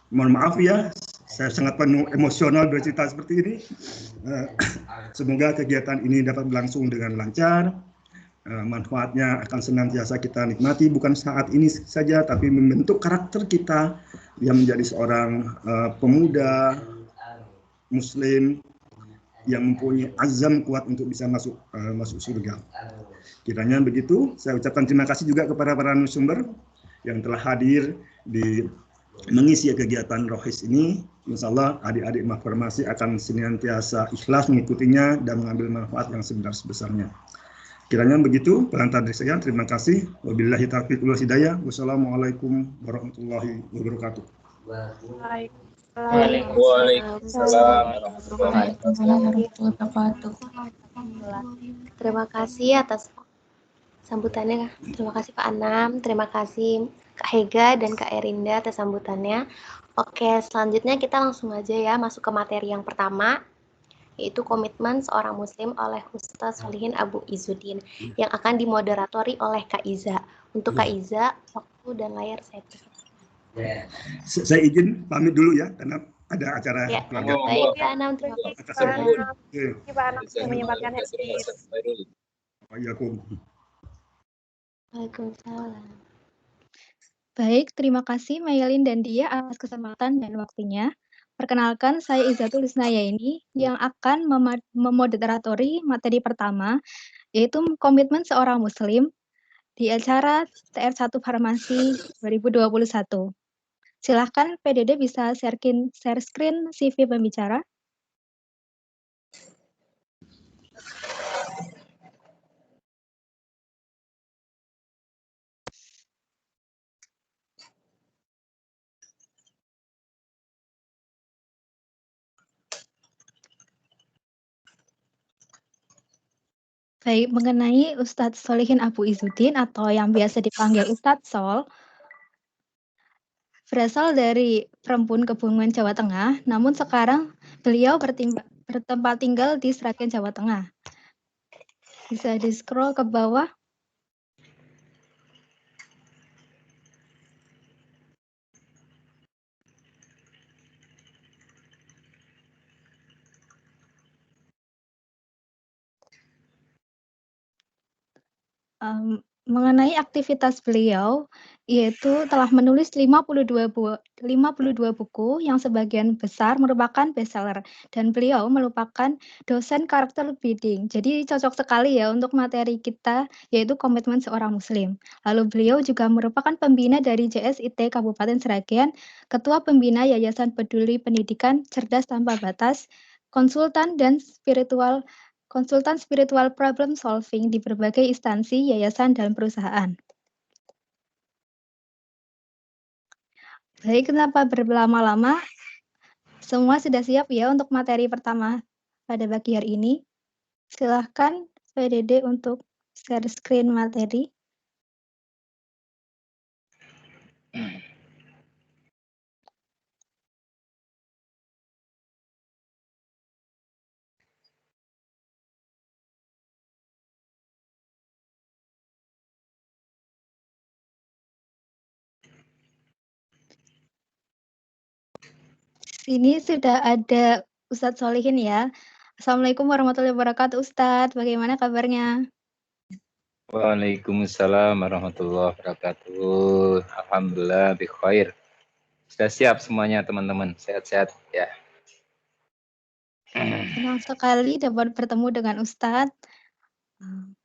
Mohon maaf ya, saya sangat penuh emosional bercerita seperti ini. Semoga kegiatan ini dapat berlangsung dengan lancar. Manfaatnya akan senantiasa kita nikmati, bukan saat ini saja, tapi membentuk karakter kita yang menjadi seorang pemuda Muslim yang mempunyai azam kuat untuk bisa masuk surga. Kiranya begitu. Saya ucapkan terima kasih juga kepada para narasumber yang telah hadir di mengisi kegiatan Rohis ini. Insya Allah adik-adik Mahformasi akan senantiasa ikhlas mengikutinya dan mengambil manfaat yang sebesar-besarnya. Kiranya begitu pengantar dari saya. Terima kasih. Wabillahi taufiq wal hidayah. Wassalamualaikum warahmatullahi wabarakatuh. Waalaikumsalam warahmatullahi wabarakatuh. Terima kasih atas sambutannya. Terima kasih Pak Anam, terima kasih Kak Hega dan Kak Erinda atas sambutannya. Oke, selanjutnya kita langsung aja ya masuk ke materi yang pertama, yaitu komitmen seorang muslim oleh Ustadz Solihin Abu Izzuddin yang akan dimoderatori oleh Kak Iza. Untuk Kak Iza, waktu dan layar saya persilakan. Saya izin pamit dulu ya, karena ada acara keluarga. Baik, Pak Anam, terima kasih. Pak Anam sudah menyempatkan hadir. Waalaikumsalam. Baik, terima kasih Mayelin dan Dia atas kesempatan dan waktunya. Perkenalkan, saya Izatul Isnayaini yang akan memoderatori materi pertama, yaitu komitmen seorang Muslim di acara TR1 Farmasi 2021. Silahkan PDD bisa share screen CV pembicara. Baik, mengenai Ustadz Solihin Abu Izzuddin atau yang biasa dipanggil Ustadz Sol, berasal dari Perempun Kebumen, Jawa Tengah, namun sekarang beliau bertempat tinggal di Sragen, Jawa Tengah. Bisa di-scroll ke bawah. Mengenai aktivitas beliau, yaitu telah menulis 52 buku yang sebagian besar merupakan bestseller, dan beliau merupakan dosen karakter building. Jadi cocok sekali ya untuk materi kita, yaitu komitmen seorang Muslim. Lalu beliau juga merupakan pembina dari JSIT Kabupaten Sragen, Ketua Pembina Yayasan Peduli Pendidikan Cerdas Tanpa Batas, konsultan spiritual problem solving di berbagai instansi, yayasan, dan perusahaan. Baik, kenapa berlama-lama? Semua sudah siap ya untuk materi pertama pada pagi hari ini. Silahkan PDD untuk share screen materi. Sini sudah ada Ustadz Solihin ya. Assalamualaikum warahmatullahi wabarakatuh Ustadz, bagaimana kabarnya? Waalaikumsalam warahmatullahi wabarakatuh. Alhamdulillah bikhair. Sudah siap semuanya teman-teman, sehat-sehat ya. Senang sekali dapat bertemu dengan Ustadz.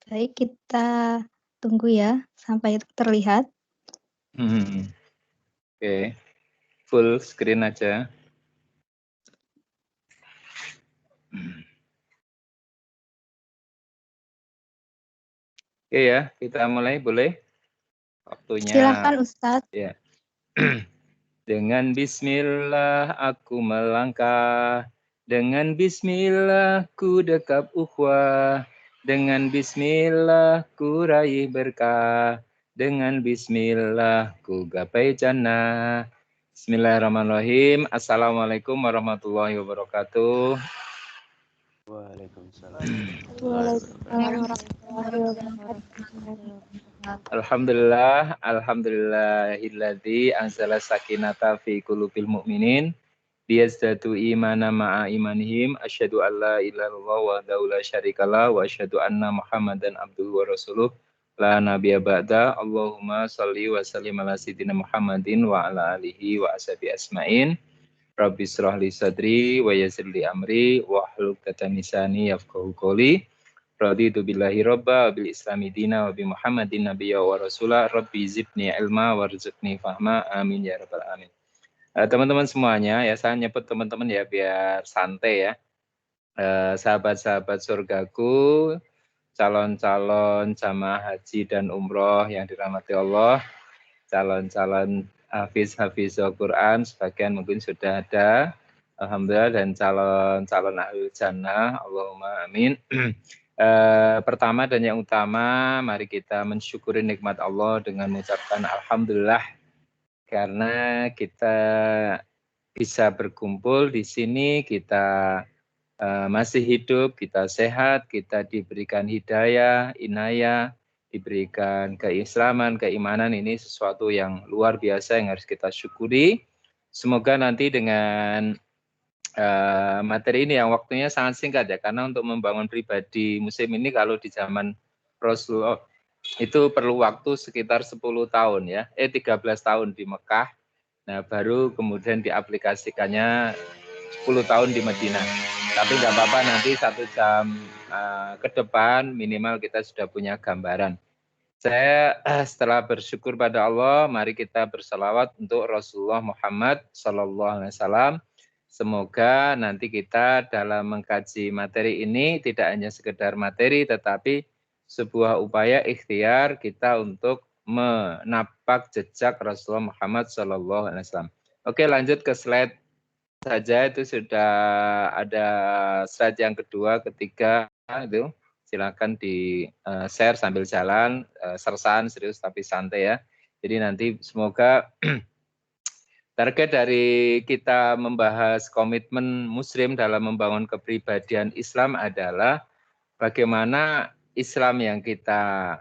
Baik, kita tunggu ya sampai terlihat. Oke, full screen aja. Oke ya, kita mulai boleh? Waktunya. Silakan Ustadz. Ya. Dengan bismillah aku melangkah, dengan bismillah ku dekap ukhwah, dengan bismillah ku raih berkah, dengan bismillah ku gapai jannah. Bismillahirrahmanirrahim. Assalamualaikum warahmatullahi wabarakatuh. Waalaikumsalam. Alhamdulillah, alhamdulillahilladzi anzala sakinata fi qulubil mu'minin liyazdadu imana ma'a imanihim asyhadu alla ilaha illallah wa la syarikalah wa asyhadu anna Muhammadan abduhu wa rasuluh la nabiyya ba'da. Allahumma shalli wa sallim ala sayyidina Muhammadin wa ala alihi wa ashabi asmain. Rabbi shrah li sadri wa yassir li amri wa hlul 'uqdatam min lisani yafqahu qawli. Raditu billahi robba bil islami dina wa bi Muhammadin nabiyya wa rasulah. Rabbi zidni ilma warzuqni fahma. Amin ya rabbal alamin. Teman-teman semuanya ya, saya nyebut teman-teman ya biar santai ya. Sahabat-sahabat surgaku, calon-calon jamaah haji dan umroh yang dirahmati Allah, calon-calon hafiz Al-Quran, sebagian mungkin sudah ada, alhamdulillah, dan calon-calon ahli jannah, Allahumma amin. Pertama dan yang utama, mari kita mensyukuri nikmat Allah dengan mengucapkan alhamdulillah karena kita bisa berkumpul di sini, kita masih hidup, kita sehat, kita diberikan hidayah, inayah, diberikan keislaman, keimanan. Ini sesuatu yang luar biasa yang harus kita syukuri. Semoga nanti dengan materi ini yang waktunya sangat singkat ya, karena untuk membangun pribadi muslim ini kalau di zaman Rasulullah itu perlu waktu sekitar 10 tahun ya, 13 tahun di Mekah, nah baru kemudian diaplikasikannya 10 tahun di Madinah. Tapi nggak apa-apa, nanti 1 jam ke depan minimal kita sudah punya gambaran. Saya setelah bersyukur pada Allah, mari kita bersalawat untuk Rasulullah Muhammad SAW. Semoga nanti kita dalam mengkaji materi ini tidak hanya sekedar materi, tetapi sebuah upaya ikhtiar kita untuk menapak jejak Rasulullah Muhammad SAW. Oke, lanjut ke slide saja. Itu sudah ada slide yang kedua, ketiga itu. Silakan di share sambil jalan, sersan serius tapi santai ya. Jadi nanti semoga target dari kita membahas komitmen muslim dalam membangun kepribadian Islam adalah bagaimana Islam yang kita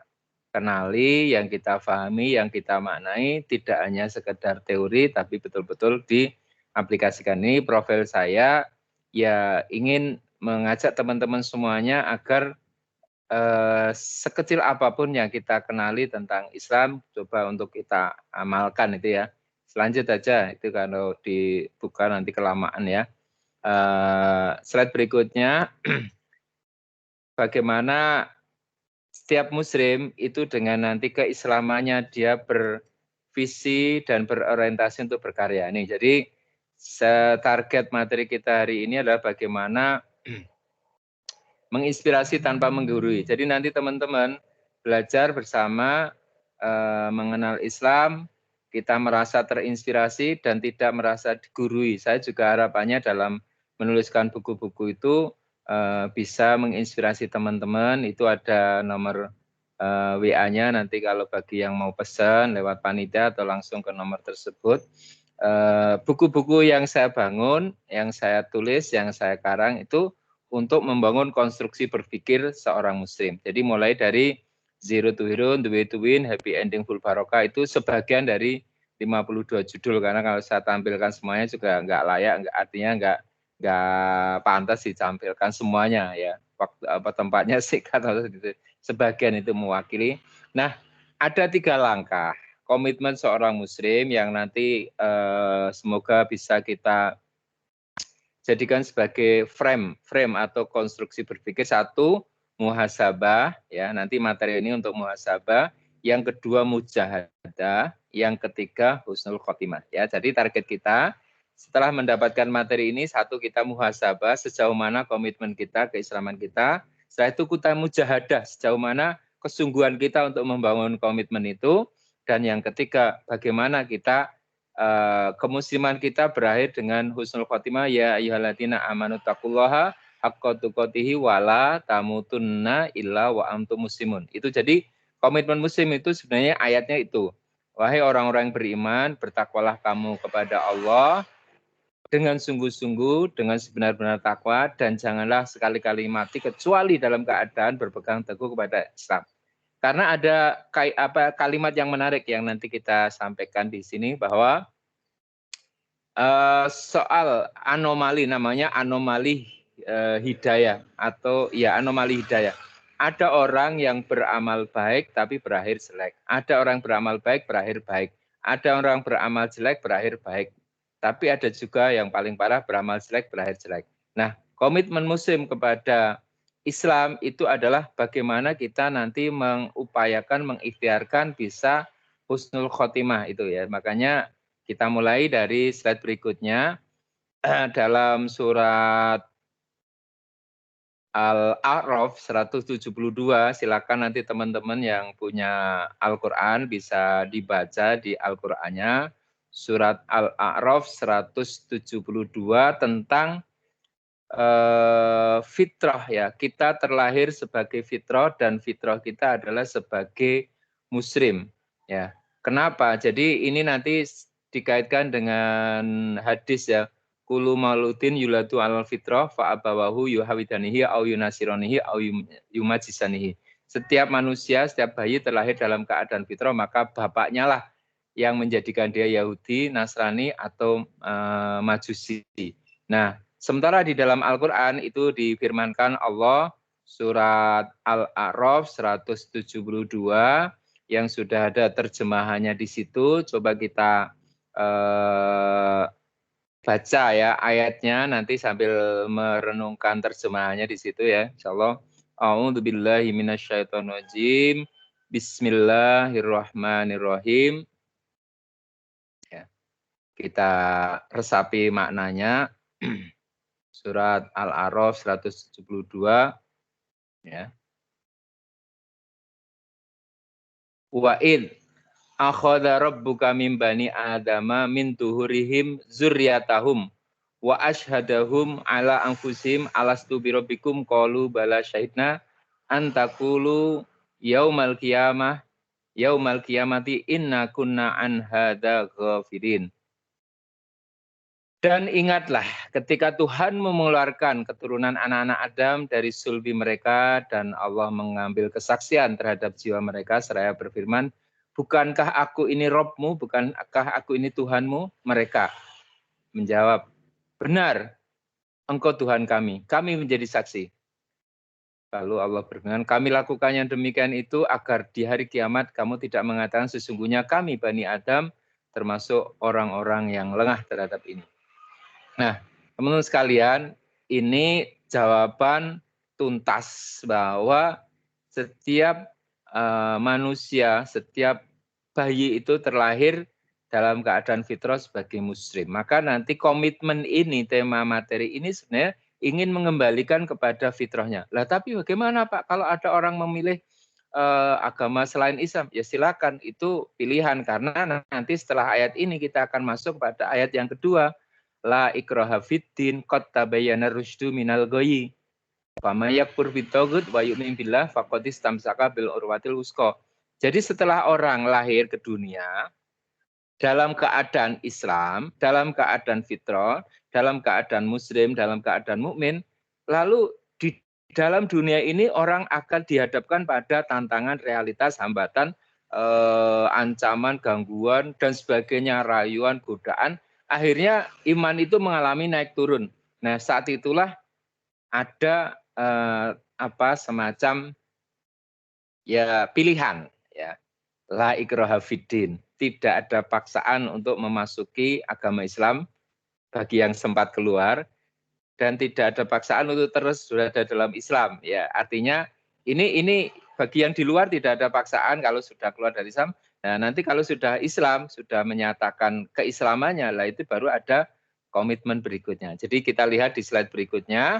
kenali, yang kita pahami, yang kita maknai tidak hanya sekedar teori tapi betul-betul diaplikasikan. Ini profil saya ya, ingin mengajak teman-teman semuanya agar sekecil apapun yang kita kenali tentang Islam coba untuk kita amalkan itu ya. Selanjut aja, itu kalau dibuka nanti kelamaan ya. Slide berikutnya, bagaimana setiap muslim itu dengan nanti keislamannya dia bervisi dan berorientasi untuk berkarya. Nih, jadi target materi kita hari ini adalah bagaimana menginspirasi tanpa menggurui. Jadi nanti teman-teman belajar bersama mengenal Islam, kita merasa terinspirasi dan tidak merasa digurui. Saya juga harapannya dalam menuliskan buku-buku itu bisa menginspirasi teman-teman. Itu ada nomor WA-nya nanti kalau bagi yang mau pesan lewat panitia atau langsung ke nomor tersebut. Buku-buku yang saya bangun, yang saya tulis, yang saya karang itu untuk membangun konstruksi berpikir seorang muslim. Jadi mulai dari Zero to Hero, The Way to Win, Happy Ending Full Barokah itu sebagian dari 52 judul, karena kalau saya tampilkan semuanya juga nggak layak, artinya nggak pantas ditampilkan semuanya ya. Waktu tempatnya sih kata gitu. Sebagian itu mewakili. Nah, ada 3 langkah komitmen seorang muslim yang nanti semoga bisa kita jadikan sebagai frame atau konstruksi berpikir. 1, muhasabah ya, nanti materi ini untuk muhasabah. Yang kedua mujahadah, yang ketiga husnul khotimah ya. Jadi target kita setelah mendapatkan materi ini, 1, kita muhasabah sejauh mana komitmen kita, keislaman kita. Setelah itu kita mujahadah sejauh mana kesungguhan kita untuk membangun komitmen itu. Dan yang ketiga, bagaimana kita kemusliman kita berakhir dengan husnul khotimah, ya ayyuhalladzina amanu taqullaha haqqa tuqatih wala tamutunna illa wa antum muslimun. Itu jadi komitmen muslim itu sebenarnya ayatnya itu. Wahai orang-orang yang beriman, bertakwalah kamu kepada Allah dengan sungguh-sungguh, dengan sebenar-benar takwa, dan janganlah sekali-kali mati kecuali dalam keadaan berpegang teguh kepada Islam. Karena ada kalimat yang menarik yang nanti kita sampaikan di sini bahwa soal anomali, namanya anomali hidayah atau ya anomali hidayah. Ada orang yang beramal baik tapi berakhir jelek. Ada orang beramal baik berakhir baik. Ada orang beramal jelek berakhir baik. Tapi ada juga yang paling parah beramal jelek berakhir jelek. Nah, komitmen muslim kepada Islam itu adalah bagaimana kita nanti mengupayakan, mengikhtiarkan bisa husnul khotimah itu ya. Makanya kita mulai dari slide berikutnya dalam surat Al-A'raf 172, silakan nanti teman-teman yang punya Al-Quran bisa dibaca di Al-Qurannya. Surat Al-A'raf 172 tentang fitrah ya. Kita terlahir sebagai fitrah dan fitrah kita adalah sebagai muslim ya. Kenapa? Jadi ini nanti dikaitkan dengan hadis ya. Kulu mauludin yuladu alal fitrah fa'abawahu yuhawidanihi au yunasironihi au yumajisanihi. Setiap manusia, setiap bayi terlahir dalam keadaan fitrah, maka bapaknya lah yang menjadikan dia Yahudi, Nasrani, atau Majusi. Nah, sementara di dalam Al-Quran itu difirmankan Allah surat Al-A'raf 172 yang sudah ada terjemahannya di situ. Coba kita baca ya ayatnya nanti sambil merenungkan terjemahannya di situ ya. Insyaallah. A'udzubillahi minasyaitonirrajim. Bismillahirrahmanirrahim. Ya. Kita resapi maknanya. Surat Al-A'raf 172 ya. Wa'id akhadha rabbuka min bani adama min tuhurihim zurriyatahum wa ashhadahum ala anfusihim alastu birabbikum qalu bala syahidna an taqulu yaumal qiyamati inna kunna an hadza ghafilin. Dan ingatlah ketika Tuhan mengeluarkan keturunan anak-anak Adam dari sulbi mereka dan Allah mengambil kesaksian terhadap jiwa mereka seraya berfirman, bukankah aku ini Robmu, bukankah aku ini Tuhanmu? Mereka menjawab, benar, engkau Tuhan kami menjadi saksi. Lalu Allah berfirman, kami lakukan yang demikian itu agar di hari kiamat kamu tidak mengatakan sesungguhnya kami Bani Adam termasuk orang-orang yang lengah terhadap ini. Nah, teman-teman sekalian, ini jawaban tuntas bahwa setiap manusia, setiap bayi itu terlahir dalam keadaan fitrah sebagai muslim. Maka nanti komitmen ini, tema materi ini sebenarnya ingin mengembalikan kepada fitrahnya. Lah tapi bagaimana Pak kalau ada orang memilih agama selain Islam? Ya silakan, itu pilihan karena nanti setelah ayat ini kita akan masuk pada ayat yang kedua. La ikraha fiddin qad tabayyana rusydu minal ghayyi. Fama yakfur bitaghut wa yu'min billah faqad istamsaka bil urwatil wuthqa. Jadi setelah orang lahir ke dunia dalam keadaan Islam, dalam keadaan fitrah, dalam keadaan muslim, dalam keadaan mukmin, lalu di dalam dunia ini orang akan dihadapkan pada tantangan, realitas, hambatan, ancaman, gangguan dan sebagainya, rayuan, godaan. Akhirnya iman itu mengalami naik turun. Nah, saat itulah ada semacam ya pilihan ya. La ikraha fiddin. Tidak ada paksaan untuk memasuki agama Islam bagi yang sempat keluar dan tidak ada paksaan untuk terus berada dalam Islam ya. Artinya ini bagi yang di luar tidak ada paksaan kalau sudah keluar dari Islam. Nah, nanti kalau sudah Islam, sudah menyatakan keislamannya, lah itu baru ada komitmen berikutnya. Jadi kita lihat di slide berikutnya.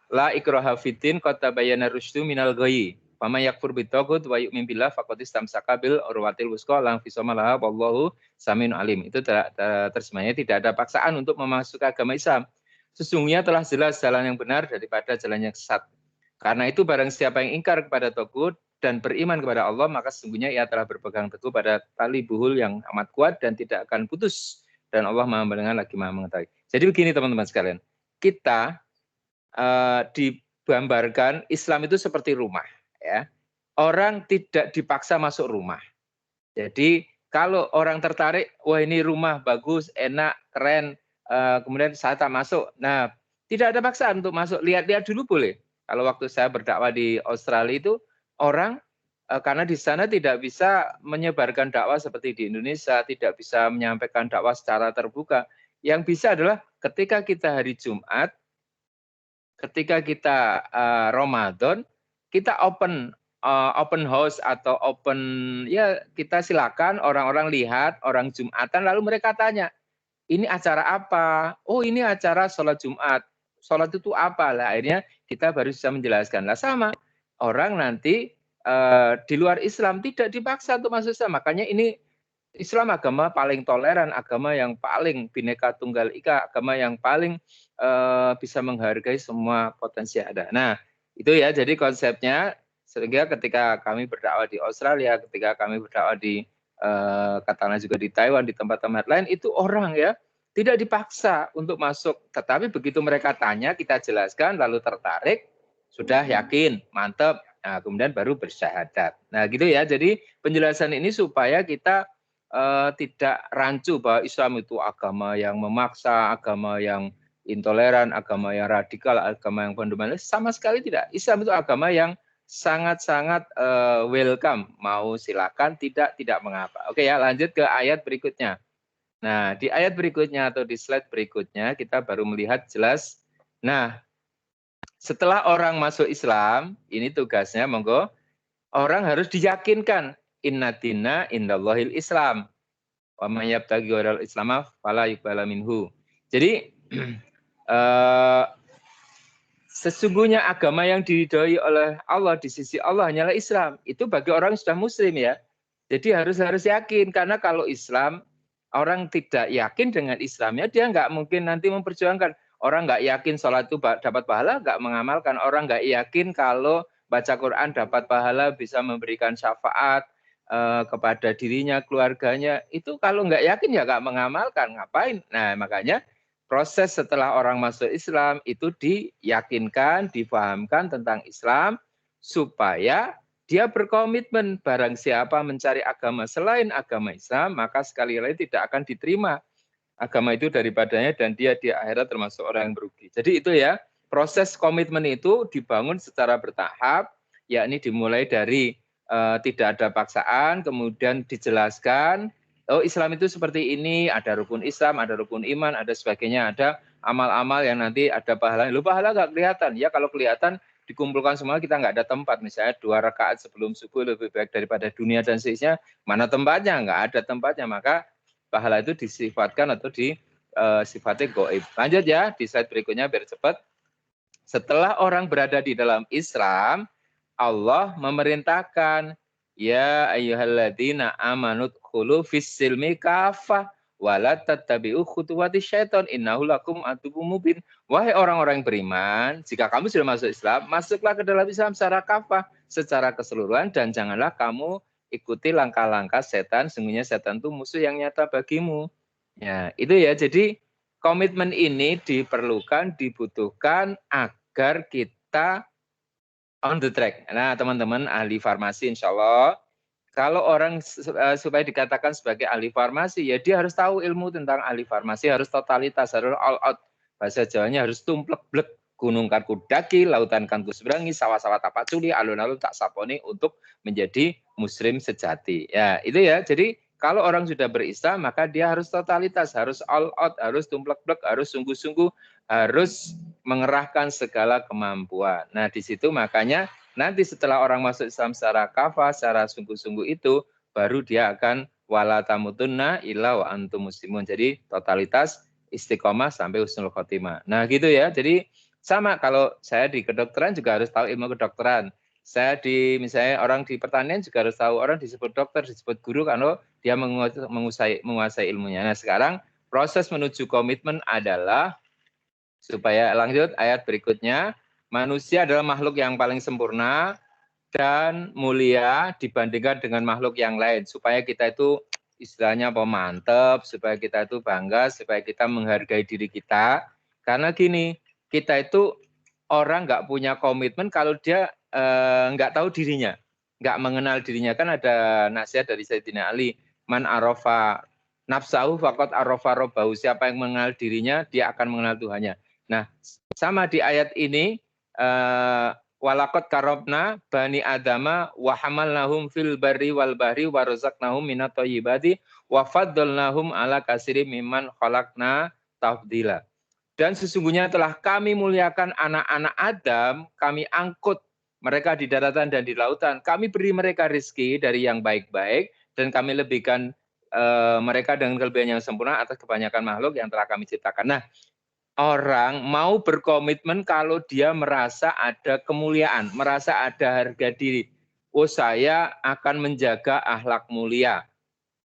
La ikraha fiddin qad tabayyana rusydu minal ghayyi. Fama yakfur bitaghut wa yu'min billah faqad istamsaka bil urwatil wuthqa la infisama laha wallahu samiun alim. Itu terjemahnya tidak ada paksaan untuk memasuki agama Islam. Sesungguhnya telah jelas jalan yang benar daripada jalan yang sesat. Karena itu barang siapa yang ingkar kepada tagut dan beriman kepada Allah, maka sesungguhnya ia telah berpegang teguh pada tali buhul yang amat kuat dan tidak akan putus. Dan Allah Maha mendengar lagi Maha mengetahui. Jadi begini teman-teman sekalian, kita digambarkan Islam itu seperti rumah, ya. orang tidak dipaksa masuk rumah. Jadi kalau orang tertarik, wah ini rumah bagus, enak, keren, kemudian saya tak masuk. Nah, tidak ada paksaan untuk masuk. Lihat-lihat dulu boleh. Kalau waktu saya berdakwah di Australia itu orang karena di sana tidak bisa menyebarkan dakwah seperti di Indonesia, tidak bisa menyampaikan dakwah secara terbuka. Yang bisa adalah ketika kita hari Jumat, ketika kita Ramadan, kita open house atau open, ya kita silakan orang-orang lihat, orang Jumatan, lalu mereka tanya, ini acara apa? Oh ini acara sholat Jumat. Sholat itu apa? Lah akhirnya kita baru bisa menjelaskan. Lah sama, orang nanti di luar Islam tidak dipaksa untuk masuk Islam. Makanya ini Islam agama paling toleran, agama yang paling Bhinneka Tunggal Ika, agama yang paling bisa menghargai semua potensi yang ada. Nah, itu ya, jadi konsepnya sehingga ketika kami berdakwah di Australia, ketika kami berdakwah di katakanlah juga di Taiwan, di tempat-tempat lain, itu orang ya tidak dipaksa untuk masuk. Tetapi begitu mereka tanya, kita jelaskan, lalu tertarik, sudah yakin, mantap, nah, kemudian baru bersyahadat. Nah gitu ya, jadi penjelasan ini supaya kita tidak rancu bahwa Islam itu agama yang memaksa, agama yang intoleran, agama yang radikal, agama yang fundamentalis. Sama sekali tidak. Islam itu agama yang sangat-sangat welcome. Mau silakan, tidak mengapa. Oke ya, lanjut ke ayat berikutnya. Nah, di ayat berikutnya atau di slide berikutnya kita baru melihat jelas. Nah, setelah orang masuk Islam, ini tugasnya monggo, orang harus diyakinkan inna dina indallahil Islam. Wa may yabtaghi ghairal Islam fala yuqbala minhu. Jadi sesungguhnya agama yang diridhoi oleh Allah di sisi Allah hanyalah Islam. Itu bagi orang yang sudah muslim ya. Jadi harus yakin, karena kalau Islam orang tidak yakin dengan Islamnya, dia nggak mungkin nanti memperjuangkan. Orang nggak yakin sholat itu dapat pahala, nggak mengamalkan. Orang nggak yakin kalau baca Quran dapat pahala, bisa memberikan syafaat kepada dirinya, keluarganya. Itu kalau nggak yakin ya nggak mengamalkan. Ngapain? Nah makanya proses setelah orang masuk Islam itu diyakinkan, difahamkan tentang Islam supaya dia berkomitmen. Barang siapa mencari agama selain agama Islam, maka sekali lagi tidak akan diterima agama itu daripadanya dan dia di akhirat termasuk orang yang merugi. Jadi itu ya, proses komitmen itu dibangun secara bertahap, yakni dimulai dari tidak ada paksaan, kemudian dijelaskan, oh Islam itu seperti ini, ada rukun Islam, ada rukun iman, ada sebagainya, ada amal-amal yang nanti ada pahala. Lu pahala nggak kelihatan? Ya kalau kelihatan dikumpulkan semua kita nggak ada tempat. Misalnya 2 rakaat sebelum subuh lebih baik daripada dunia dan seisinya, mana tempatnya? Nggak ada tempatnya. Maka pahala itu disifatkan atau sifatnya goib. Lanjut ya, di slide berikutnya biar cepat. Setelah orang berada di dalam Islam, Allah memerintahkan, ya ayyuhalladzina amanu dkhulu fis-silmi kafah wala tattabi'u khutuwati syaiton innahu lakum aduwwum mubin. Wahai orang-orang beriman, jika kamu sudah masuk Islam, masuklah ke dalam Islam secara kafah, secara keseluruhan, dan janganlah kamu ikuti langkah-langkah setan. Sungguhnya setan itu musuh yang nyata bagimu. Ya, itu ya. Jadi komitmen ini diperlukan, dibutuhkan agar kita on the track. Nah, teman-teman ahli farmasi insya Allah, kalau orang supaya dikatakan sebagai ahli farmasi, ya dia harus tahu ilmu tentang ahli farmasi, harus totalitas, harus all out. Bahasa Jawanya harus tumplek-blek, gunung karku daki, lautan kanku seberangi, sawah-sawah tapak culi, alun-alun tak saponi untuk menjadi muslim sejati. Ya, itu ya. Jadi kalau orang sudah berislam, maka dia harus totalitas, harus all out, harus tumplek-blek, harus sungguh-sungguh, harus mengerahkan segala kemampuan. Nah, di situ makanya nanti setelah orang masuk Islam secara kafah, secara sungguh-sungguh itu, baru dia akan wala tamutunna illa wa antum muslimun. Jadi totalitas, istiqomah sampai husnul khotimah. Nah gitu ya, jadi sama kalau saya di kedokteran juga harus tahu ilmu kedokteran. Saya di misalnya orang di pertanian juga harus tahu, orang disebut dokter, disebut guru kalau dia menguasai ilmunya. Nah sekarang proses menuju komitmen adalah, supaya lanjut ayat berikutnya, manusia adalah makhluk yang paling sempurna dan mulia dibandingkan dengan makhluk yang lain. Supaya kita itu istilahnya mantep, supaya kita itu bangga, supaya kita menghargai diri kita. Karena gini, kita itu orang nggak punya komitmen kalau dia nggak tahu dirinya. nggak mengenal dirinya. Kan ada nasihat dari Sayyidina Ali, man arafa nafsahu faqad arafa rabbahu. Siapa yang mengenal dirinya, dia akan mengenal Tuhannya. Nah, sama di ayat ini, walaqad karabna bani adama wa hamalnahum fil barri wal bahri wa razaqnahum minat thayyibati wa faddalnahum ala katsirin mimman khalaqna tafdila. Dan sesungguhnya telah kami muliakan anak-anak Adam, kami angkut mereka di daratan dan di lautan. Kami beri mereka rezeki dari yang baik-baik, dan kami lebihkan mereka dengan kelebihan yang sempurna atas kebanyakan makhluk yang telah kami ciptakan. Nah, orang mau berkomitmen kalau dia merasa ada kemuliaan, merasa ada harga diri. Oh, saya akan menjaga akhlak mulia.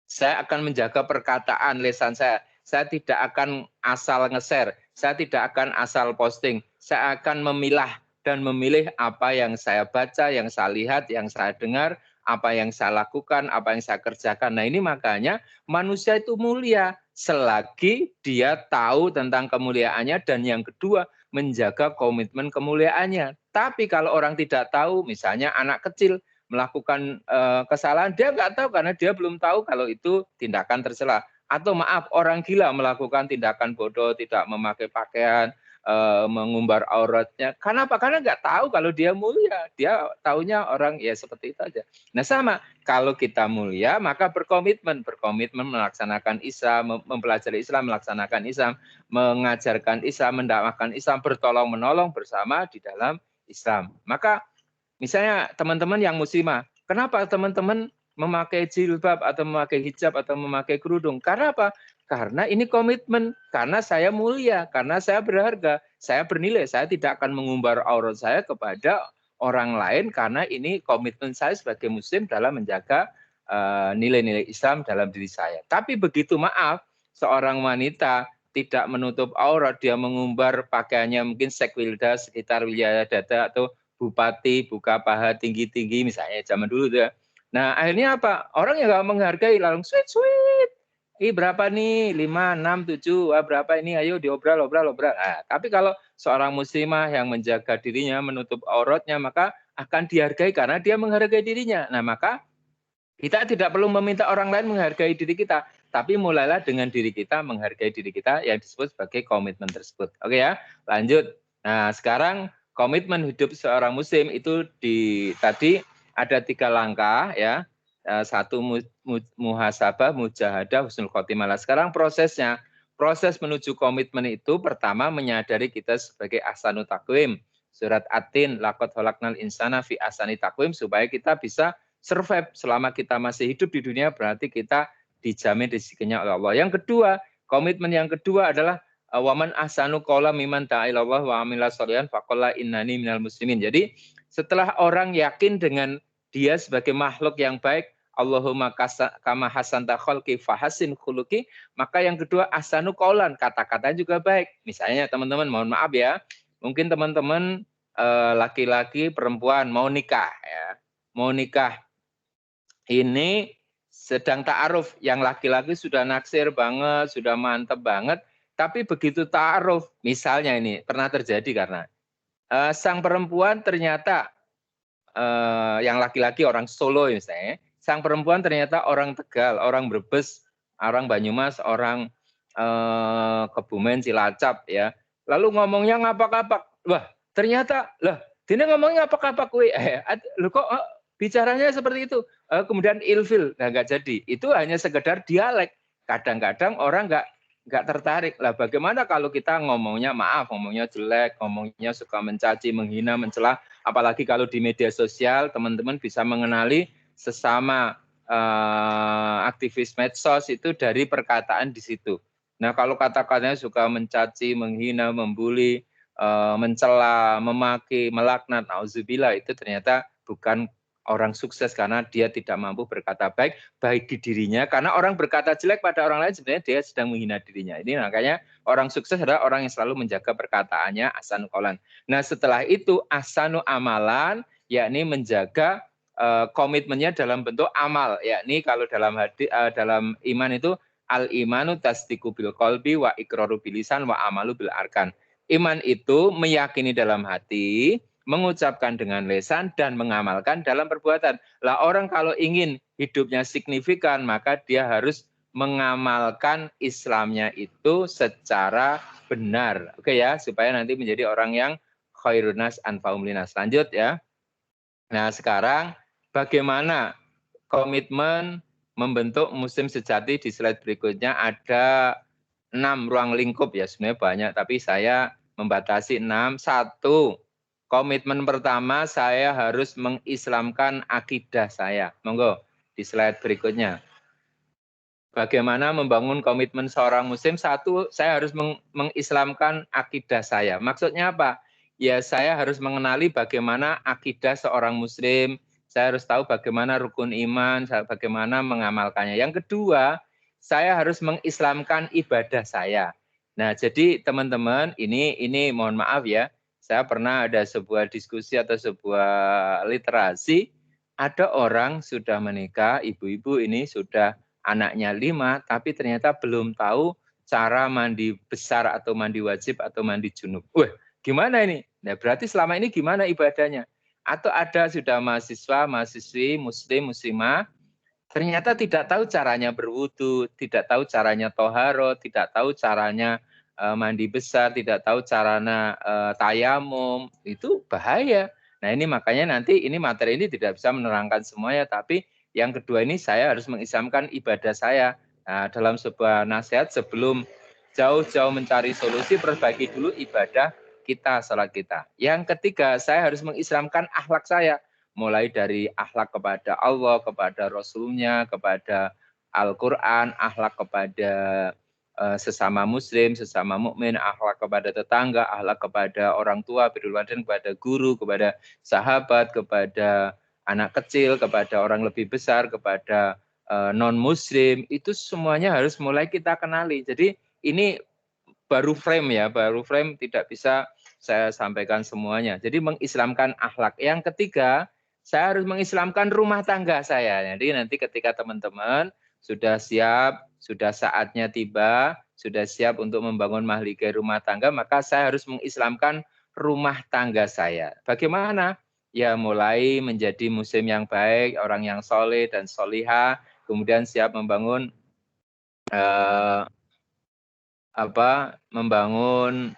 Saya akan menjaga perkataan lisan saya. Saya tidak akan asal nge-share. Saya tidak akan asal posting. Saya akan memilah dan memilih apa yang saya baca, yang saya lihat, yang saya dengar, apa yang saya lakukan, apa yang saya kerjakan. Nah, ini makanya manusia itu mulia selagi dia tahu tentang kemuliaannya, dan yang kedua menjaga komitmen kemuliaannya. Tapi kalau orang tidak tahu, misalnya anak kecil melakukan kesalahan, dia nggak tahu karena dia belum tahu kalau itu tindakan tercela. Atau maaf, orang gila melakukan tindakan bodoh, tidak memakai pakaian, mengumbar auratnya. Kenapa? Karena nggak tahu kalau dia mulia. Dia taunya orang ya seperti itu aja. Nah, sama, kalau kita mulia maka berkomitmen melaksanakan Islam, mempelajari Islam, melaksanakan Islam, mengajarkan Islam, mendakwakan Islam, bertolong menolong bersama di dalam Islam. Maka misalnya teman-teman yang muslimah, kenapa teman-teman memakai jilbab atau memakai hijab atau memakai kerudung? Karena apa? Karena ini komitmen, karena saya mulia, karena saya berharga, saya bernilai, saya tidak akan mengumbar aurat saya kepada orang lain, karena ini komitmen saya sebagai muslim dalam menjaga nilai-nilai Islam dalam diri saya. Tapi begitu maaf, seorang wanita tidak menutup aurat, dia mengumbar pakaiannya mungkin sekwilda sekitar wilayah dada, atau bupati buka paha tinggi-tinggi misalnya zaman dulu tuh. Nah, akhirnya apa? Orang yang nggak menghargai, langsung sweet. Ih, berapa nih? 5, 6, 7. Wah, berapa ini? Ayo diobral. Nah, tapi kalau seorang muslimah yang menjaga dirinya, menutup auratnya, maka akan dihargai karena dia menghargai dirinya. Nah, maka kita tidak perlu meminta orang lain menghargai diri kita, tapi mulailah dengan diri kita menghargai diri kita, yang disebut sebagai komitmen tersebut. Oke ya, lanjut. Nah, sekarang komitmen hidup seorang muslim itu tadi ada 3 langkah ya. 1 muhasabah, mujahadah, husnul khotimah. Sekarang proses menuju komitmen itu pertama menyadari kita sebagai ahsanut taqwim. Surat At-Tin, laqad khalaqnal insana fi ahsani taqwim, supaya kita bisa survive selama kita masih hidup di dunia, berarti kita dijamin rezekinya oleh Allah. Yang kedua, komitmen yang kedua adalah waman ahsanu qawla mimman da'a ilallah wa amila sholihan faqala innani minal muslimin. Jadi setelah orang yakin dengan dia sebagai makhluk yang baik, Allahumma kama hasanta khalqi fahasin khuluqi, maka yang kedua ahsanu qawlan, kata-katanya juga baik. Misalnya teman-teman, mohon maaf ya, mungkin teman-teman laki-laki perempuan mau nikah ya. Mau nikah ini sedang ta'aruf, yang laki-laki sudah naksir banget, sudah mantep banget, tapi begitu ta'aruf, misalnya ini pernah terjadi karena sang perempuan ternyata yang laki-laki orang Solo misalnya, sang perempuan ternyata orang Tegal, orang Brebes, orang Banyumas, orang Kebumen, Cilacap ya. Lalu ngomongnya ngapak-ngapak. Wah, ternyata dia ngomongnya ngapak-ngapak kuwi. Lu kok bicaranya seperti itu? Kemudian ilfil, nggak jadi. Itu hanya sekedar dialek. Kadang-kadang orang nggak tertarik. Lah bagaimana kalau kita ngomongnya ngomongnya jelek, ngomongnya suka mencaci, menghina, mencela, apalagi kalau di media sosial teman-teman bisa mengenali sesama aktivis medsos itu dari perkataan di situ. Nah, kalau kata-katanya suka mencaci, menghina, membuli, mencela, memaki, melaknat, nauzubillah, itu ternyata bukan orang sukses karena dia tidak mampu berkata baik di dirinya, karena orang berkata jelek pada orang lain sebenarnya dia sedang menghina dirinya. Ini makanya orang sukses adalah orang yang selalu menjaga perkataannya, ahsanu qaulan. Nah, setelah itu ahsanu amalan, yakni menjaga komitmennya dalam bentuk amal, yakni kalau dalam iman itu al imanu tasdiqu bil qalbi wa iqraru bil lisan wa amalu bil arkan. Iman itu meyakini dalam hati, mengucapkan dengan lisan, dan mengamalkan dalam perbuatan. Lah orang kalau ingin hidupnya signifikan, maka dia harus mengamalkan Islamnya itu secara benar. Oke ya, supaya nanti menjadi orang yang khairun nas anfa'um linnas. Lanjut ya. Nah sekarang bagaimana komitmen membentuk muslim sejati di slide berikutnya. Ada 6 ruang lingkup ya, sebenarnya banyak, tapi saya membatasi 6. 1, komitmen pertama, saya harus mengislamkan akidah saya. Monggo di slide berikutnya. Bagaimana membangun komitmen seorang muslim? 1, saya harus mengislamkan akidah saya. Maksudnya apa? Ya saya harus mengenali bagaimana akidah seorang muslim. Saya harus tahu bagaimana rukun iman, bagaimana mengamalkannya. Yang kedua, saya harus mengislamkan ibadah saya. Nah, jadi teman-teman, ini mohon maaf ya, saya pernah ada sebuah diskusi atau sebuah literasi, ada orang sudah menikah, ibu-ibu ini sudah anaknya 5, tapi ternyata belum tahu cara mandi besar atau mandi wajib atau mandi junub. Wah, gimana ini? Nah, berarti selama ini gimana ibadahnya? Atau ada sudah mahasiswa, mahasiswi, muslim, muslimah, ternyata tidak tahu caranya berwudu, tidak tahu caranya toharo, tidak tahu caranya mandi besar, tidak tahu caranya tayamum, itu bahaya. Nah ini makanya nanti ini materi ini tidak bisa menerangkan semuanya, tapi yang kedua ini saya harus mengislamkan ibadah saya. Nah, dalam sebuah nasihat sebelum jauh-jauh mencari solusi, perbaiki dulu ibadah kita, salat kita. Yang ketiga, saya harus mengislamkan akhlak saya. Mulai dari akhlak kepada Allah, kepada Rasulnya, kepada Al-Quran, akhlak kepada sesama muslim, sesama mukmin, akhlak kepada tetangga, akhlak kepada orang tua, birrul walidain, kepada guru, kepada sahabat, kepada anak kecil, kepada orang lebih besar, kepada non-muslim, itu semuanya harus mulai kita kenali. Jadi ini baru frame ya, baru frame, tidak bisa saya sampaikan semuanya. Jadi mengislamkan akhlak. Yang ketiga, saya harus mengislamkan rumah tangga saya. Jadi nanti ketika teman-teman sudah siap, sudah saatnya tiba, sudah siap untuk membangun mahligai rumah tangga, maka saya harus mengislamkan rumah tangga saya. Bagaimana? Ya mulai menjadi muslim yang baik, orang yang soleh dan solihah, kemudian siap membangun membangun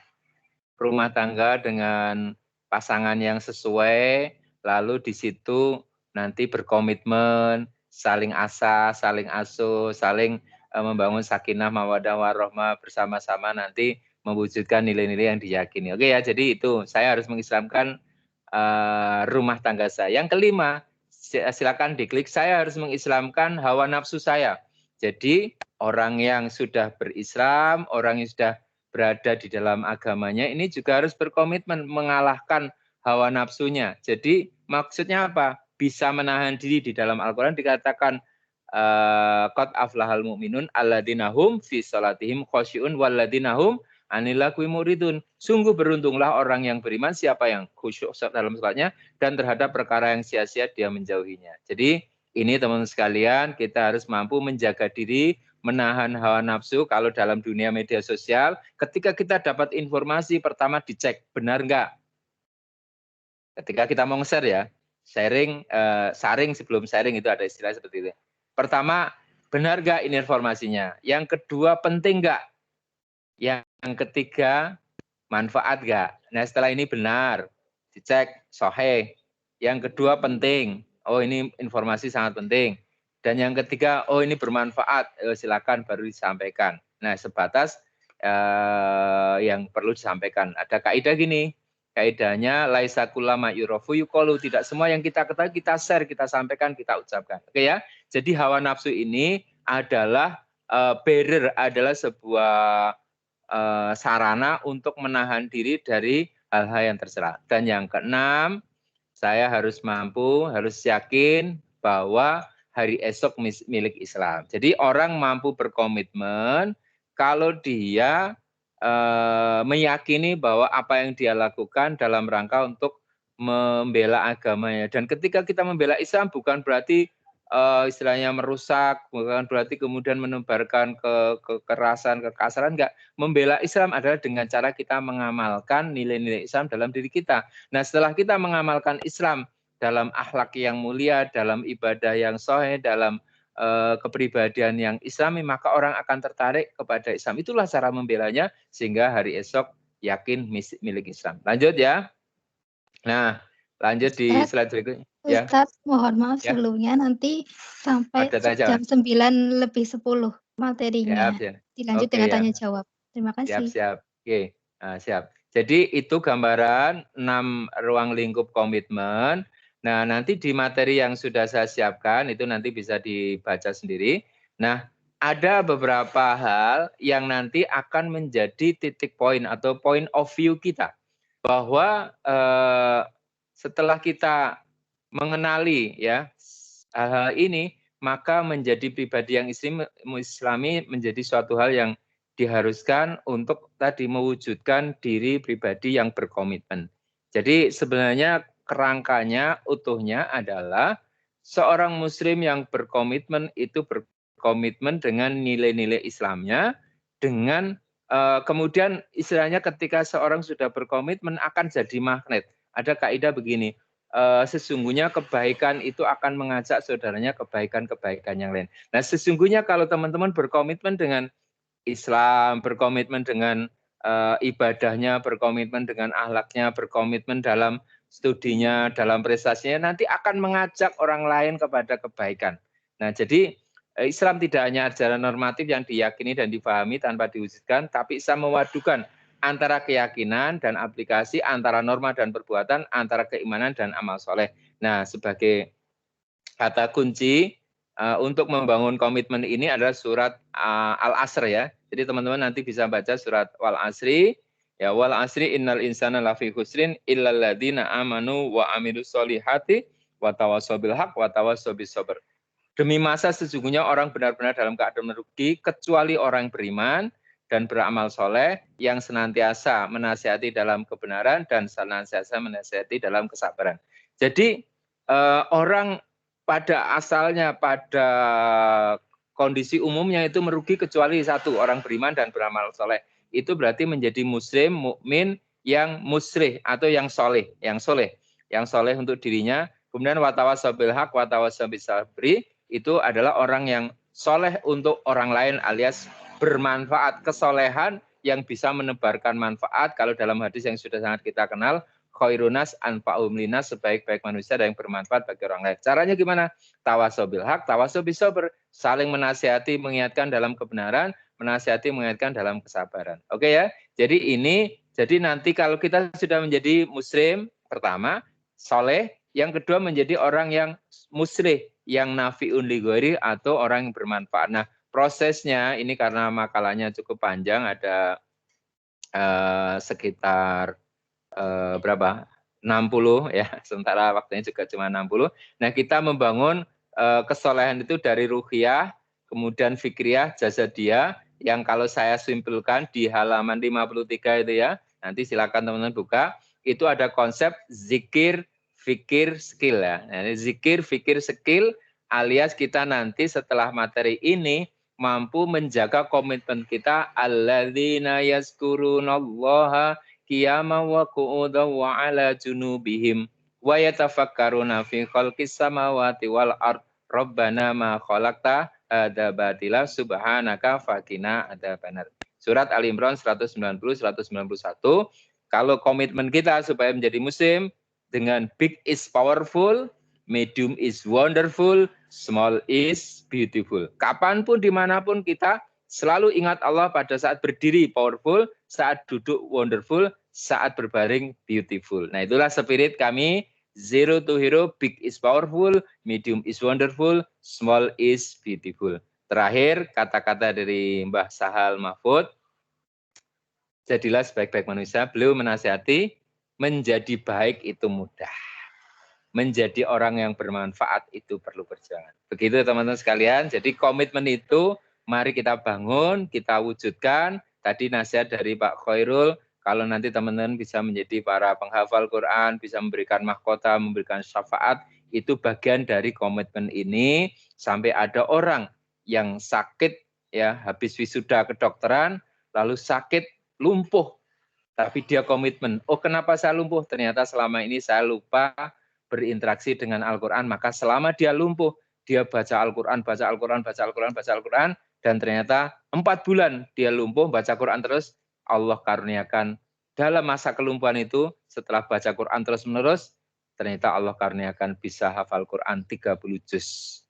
rumah tangga dengan pasangan yang sesuai, lalu di situ nanti berkomitmen, saling asah, saling asuh, saling membangun sakinah, mawaddah, warahmah bersama-sama nanti mewujudkan nilai-nilai yang diyakini. Oke ya, jadi itu saya harus mengislamkan rumah tangga saya. Yang kelima, silakan diklik, saya harus mengislamkan hawa nafsu saya. Jadi orang yang sudah berislam, orang yang sudah berada di dalam agamanya, ini juga harus berkomitmen mengalahkan hawa nafsunya. Jadi maksudnya apa? Bisa menahan diri. Di dalam Al-Quran dikatakan qad aflahal mu'minun alladzina hum fi salatihim khosyi'un walladzina hum anil lagwi muridun. Sungguh beruntunglah orang yang beriman, siapa yang khusyuk dalam salatnya dan terhadap perkara yang sia-sia dia menjauhinya. Jadi ini teman-teman sekalian, kita harus mampu menjaga diri, menahan hawa nafsu. Kalau dalam dunia media sosial, ketika kita dapat informasi, pertama dicek benar enggak. Ketika kita mau nge-share ya, saring sebelum sharing, itu ada istilah seperti itu. Pertama, benar enggak ini informasinya. Yang kedua, penting enggak. Yang ketiga, manfaat enggak. Nah setelah ini benar, dicek sahih. Yang kedua penting, oh ini informasi sangat penting. Dan yang ketiga, oh ini bermanfaat, silakan baru disampaikan. Nah sebatas yang perlu disampaikan. Ada kaidah gini, kaidahnya laisa kullama yurofu yuqalu, tidak semua yang kita ketahui kita share, kita sampaikan, kita ucapkan. Oke ya. Jadi hawa nafsu ini adalah barrier, adalah sebuah sarana untuk menahan diri dari hal-hal yang tercela. Dan yang keenam, saya harus mampu, harus yakin bahwa hari esok milik Islam. Jadi orang mampu berkomitmen kalau dia meyakini bahwa apa yang dia lakukan dalam rangka untuk membela agamanya. Dan ketika kita membela Islam bukan berarti istilahnya merusak, bukan berarti kemudian menebarkan kekerasan, kekasaran, enggak. Membela Islam adalah dengan cara kita mengamalkan nilai-nilai Islam dalam diri kita. Nah, setelah kita mengamalkan Islam dalam akhlak yang mulia, dalam ibadah yang sahih, dalam kepribadian yang Islami, maka orang akan tertarik kepada Islam. Itulah cara membelanya sehingga hari esok yakin milik Islam. Lanjut ya. Nah, lanjut di slide berikutnya. Ya. Ustadz, mohon maaf sebelumnya nanti sampai jam 9 lebih 10 materinya. Dilanjut dengan tanya jawab. Terima kasih. Siap. Oke, siap. Jadi itu gambaran 6 ruang lingkup komitmen. Nah, nanti di materi yang sudah saya siapkan itu nanti bisa dibaca sendiri. Nah, ada beberapa hal yang nanti akan menjadi titik poin atau point of view kita. Bahwa setelah kita mengenali ya hal-hal ini, maka menjadi pribadi yang Islami menjadi suatu hal yang diharuskan untuk tadi mewujudkan diri pribadi yang berkomitmen. Jadi sebenarnya kerangkanya utuhnya adalah seorang muslim yang berkomitmen itu berkomitmen dengan nilai-nilai Islamnya, dengan kemudian istilahnya ketika seorang sudah berkomitmen akan jadi magnet. Ada kaidah begini, sesungguhnya kebaikan itu akan mengajak saudaranya kebaikan-kebaikan yang lain. Nah, sesungguhnya kalau teman-teman berkomitmen dengan Islam, berkomitmen dengan ibadahnya, berkomitmen dengan akhlaknya, berkomitmen dalam studinya, dalam prestasinya, nanti akan mengajak orang lain kepada kebaikan. Nah, jadi Islam tidak hanya ajaran normatif yang diyakini dan dipahami tanpa diwujudkan, tapi Islam memadukan antara keyakinan dan aplikasi, antara norma dan perbuatan, antara keimanan dan amal soleh. Nah, sebagai kata kunci untuk membangun komitmen ini adalah surat Al-Asr ya. Jadi teman-teman nanti bisa baca surat Wal-Asri. Ya, wal asri innal insana lafi khusrin illal ladzina amanu wa amilus solihati wa tawassaw bil haq wa tawassaw bis sabr. Demi masa sesungguhnya orang benar-benar dalam keadaan merugi kecuali orang beriman dan beramal soleh yang senantiasa menasihati dalam kebenaran dan senantiasa menasihati dalam kesabaran. Jadi orang pada asalnya, pada kondisi umumnya itu merugi kecuali satu, orang beriman dan beramal soleh. Itu berarti menjadi muslim, mukmin yang musrih atau yang soleh, yang soleh untuk dirinya. Kemudian watawassaw bil haq, watawassaw bis sabri, itu adalah orang yang soleh untuk orang lain alias bermanfaat, kesolehan yang bisa menebarkan manfaat. Kalau dalam hadis yang sudah sangat kita kenal, khairunas anfa'um linas, sebaik-baik manusia dan yang bermanfaat bagi orang lain. Caranya gimana? Tawassaw bil haq, tawassaw bis sabr, saling menasihati, mengingatkan dalam kebenaran, menasihati, mengingatkan dalam kesabaran. Oke ya? Jadi nanti kalau kita sudah menjadi muslim, pertama, soleh, yang kedua menjadi orang yang musrih, yang nafi'un li ghairi atau orang yang bermanfaat. Nah, prosesnya ini karena makalahnya cukup panjang, ada sekitar berapa? 60 ya, sementara waktunya juga cuma 60. Nah, kita membangun kesolehan itu dari ruhiyah, kemudian fikriyah, jasadiyah, yang kalau saya simpulkan di halaman 53 itu ya, nanti silakan teman-teman buka, itu ada konsep zikir, fikir, skill ya. Nah, zikir, fikir, skill alias kita nanti setelah materi ini mampu menjaga komitmen kita alladzina yazkurunallaha qiyaman wa qu'udan wa 'ala junubihim wa yatafakkaruna fi khalqis samawati wal ard rabbana ma khalaqta hadza batila subhanaka faqina adzabannar. Surat Ali Imran 190 191. Kalau komitmen kita supaya menjadi muslim dengan big is powerful, medium is wonderful, small is beautiful. Kapanpun, dimanapun kita selalu ingat Allah pada saat berdiri powerful, saat duduk wonderful, saat berbaring beautiful. Nah, itulah spirit kami, zero to hero, big is powerful, medium is wonderful, small is beautiful. Terakhir, kata-kata dari Mbah Sahal Mahfud, jadilah sebaik-baik manusia. Beliau menasihati, menjadi baik itu mudah. Menjadi orang yang bermanfaat itu perlu perjuangan. Begitu teman-teman sekalian. Jadi komitmen itu mari kita bangun, kita wujudkan. Tadi nasihat dari Pak Khairul, kalau nanti teman-teman bisa menjadi para penghafal Quran, bisa memberikan mahkota, memberikan syafaat, Itu bagian dari komitmen ini sampai ada orang yang sakit ya habis wisuda kedokteran lalu sakit lumpuh tapi dia komitmen. Oh, kenapa saya lumpuh? Ternyata selama ini saya lupa berinteraksi dengan Al-Qur'an, maka selama dia lumpuh dia baca Al-Qur'an, baca Al-Qur'an, baca Al-Qur'an, baca Al-Qur'an dan ternyata 4 bulan dia lumpuh baca Quran terus, Allah karuniakan dalam masa kelumpuhan itu setelah baca Quran terus-menerus ternyata Allah karuniakan bisa hafal Quran 30 juz.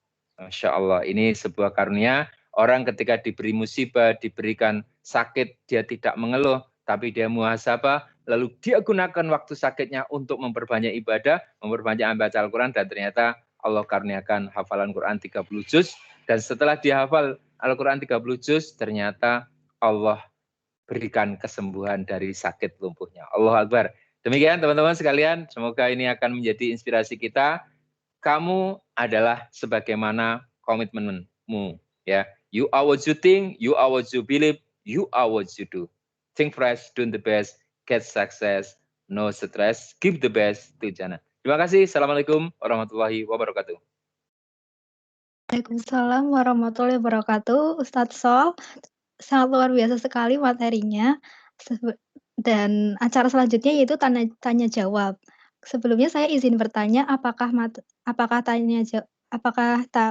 Masya Allah, ini sebuah karunia. Orang ketika diberi musibah, diberikan sakit, dia tidak mengeluh, tapi dia muhasabah, lalu dia gunakan waktu sakitnya untuk memperbanyak ibadah, memperbanyak membaca Al-Quran, dan ternyata Allah karuniakan hafalan Quran 30 juz, dan setelah dia hafal Al-Quran 30 juz, ternyata Allah berikan kesembuhan dari sakit lumpuhnya. Allahu Akbar. Demikian teman-teman sekalian, semoga ini akan menjadi inspirasi kita. Kamu adalah sebagaimana komitmenmu, ya. You are what you think, you are what you believe, you are what you do. Think fresh, do the best, get success, no stress, give the best to Jannah. Terima kasih. Assalamualaikum warahmatullahi wabarakatuh. Waalaikumsalam warahmatullahi wabarakatuh. Ustadz Sol, sangat luar biasa sekali materinya. Dan acara selanjutnya yaitu tanya jawab. Sebelumnya saya izin bertanya, apakah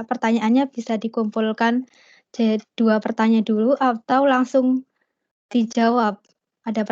pertanyaannya bisa dikumpulkan jadi 2 pertanyaan dulu atau langsung dijawab? Ada